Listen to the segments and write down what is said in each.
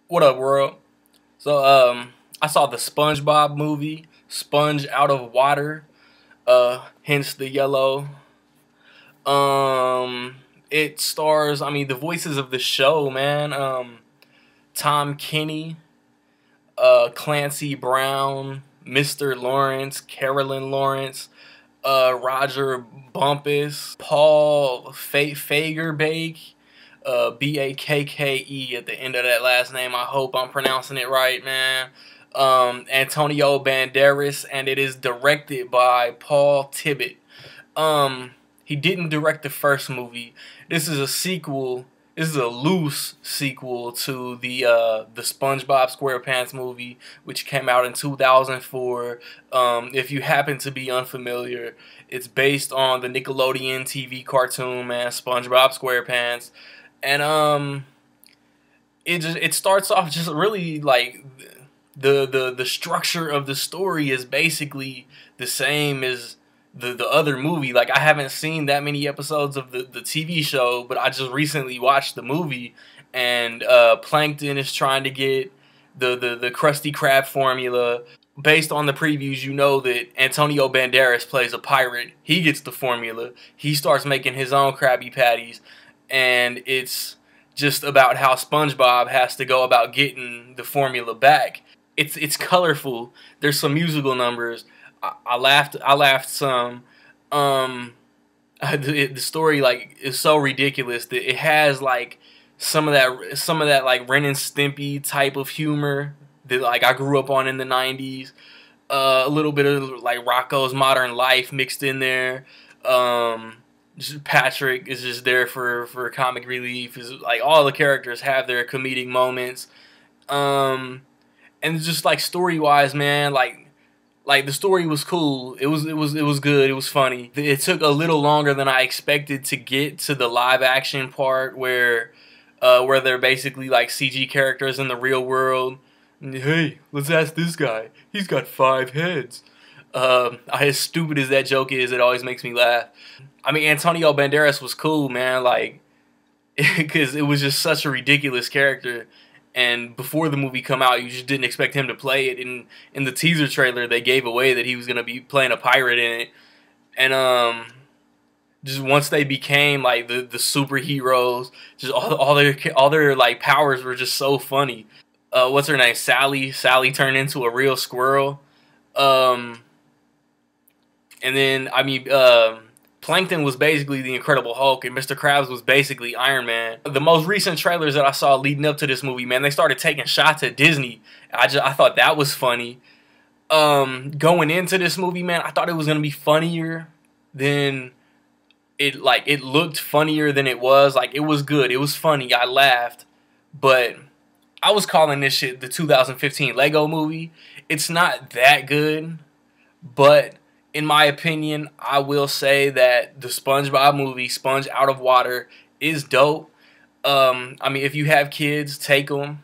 What up, world? So, I saw the SpongeBob movie, Sponge Out of Water, hence the yellow. It stars, the voices of the show, man. Tom Kenny, Clancy Brown, Mr. Lawrence, Carolyn Lawrence, Roger Bumpus, Paul Fagerbake, Bakke at the end of that last name. I hope I'm pronouncing it right, man. Antonio Banderas, and it is directed by Paul Tibbett. He didn't direct the first movie. This is a sequel. This is a loose sequel to the SpongeBob SquarePants movie, which came out in 2004. If you happen to be unfamiliar, it's based on the Nickelodeon TV cartoon, man, SpongeBob SquarePants, and it starts off just really like the structure of the story is basically the same as the other movie. Like, I haven't seen that many episodes of the TV show, but I just recently watched the movie, and Plankton is trying to get the Krusty Krab formula. Based on the previews, you know that Antonio Banderas plays a pirate. He gets the formula. He starts making his own Krabby Patties, and it's just about how SpongeBob has to go about getting the formula back. It's colorful. There's some musical numbers. I laughed. I laughed some. The story like is so ridiculous that it has like some of that like Ren and Stimpy type of humor that like I grew up on in the '90s. A little bit of like Rocco's Modern Life mixed in there. Just Patrick is just there for comic relief. Is like all the characters have their comedic moments. And just like story wise, man, like the story was cool. It was good. It was funny. It took a little longer than I expected to get to the live action part where they're basically like CG characters in the real world. Hey, let's ask this guy. He's got 5 heads. As stupid as that joke is, it always makes me laugh. Antonio Banderas was cool, man. Like, because it was just such a ridiculous character. And before the movie come out, you just didn't expect him to play it. In the teaser trailer, they gave away that he was gonna be playing a pirate in it. And just once they became like the superheroes, just all their like powers were just so funny. What's her name? Sally. Sally turned into a real squirrel. And then Plankton was basically the Incredible Hulk, and Mr. Krabs was basically Iron Man. The most recent trailers that I saw leading up to this movie, man, they started taking shots at Disney. I thought that was funny. Going into this movie, man, I thought it was gonna be funnier than it. Like, it looked funnier than it was. Like, it was good. It was funny. I laughed, but I was calling this shit the 2015 Lego movie. It's not that good, but in my opinion, I will say that the SpongeBob movie, Sponge Out of Water, is dope. If you have kids, take them.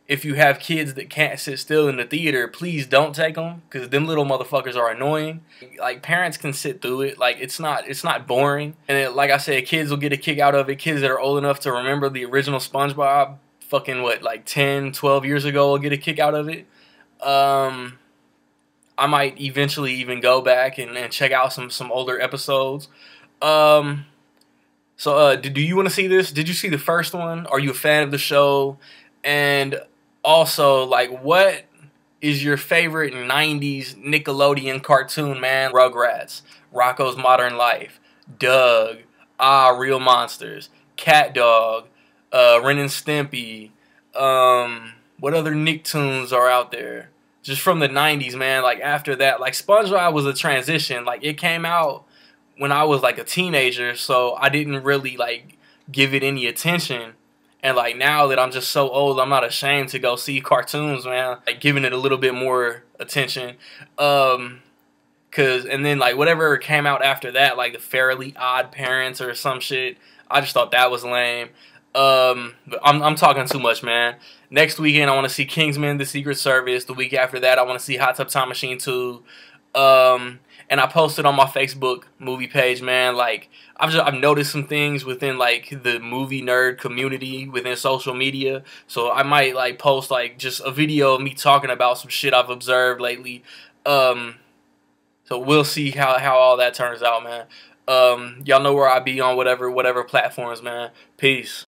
If you have kids that can't sit still in the theater, please don't take them, because them little motherfuckers are annoying. Like, parents can sit through it. Like, it's not boring. And like I said, kids will get a kick out of it. Kids that are old enough to remember the original SpongeBob, fucking what, like 10, 12 years ago, will get a kick out of it. I might eventually even go back and check out some older episodes. Do you want to see this? Did you see the first one? Are you a fan of the show? And also, like, what is your favorite '90s Nickelodeon cartoon, man? Rugrats, Rocco's Modern Life, Doug, Real Monsters, Cat Dog, Ren and Stimpy. What other Nicktoons are out there? Just from the '90s, man. Like, after that, like, SpongeBob was a transition. Like, it came out when I was like a teenager, so I didn't really like give it any attention. And like, now that I'm just so old, I'm not ashamed to go see cartoons, man. Like, giving it a little bit more attention. And then like whatever came out after that, like the Fairly Odd Parents or some shit, I just thought that was lame. But I'm talking too much, man. Next weekend, I want to see Kingsman: The Secret Service. The week after that, I want to see Hot Tub Time Machine 2. And and I posted on my Facebook movie page, man. Like I've noticed some things within like the movie nerd community within social media. So I might like post like just a video of me talking about some shit I've observed lately. Um, so we'll see how all that turns out, man. Y'all know where I be on whatever platforms, man. Peace.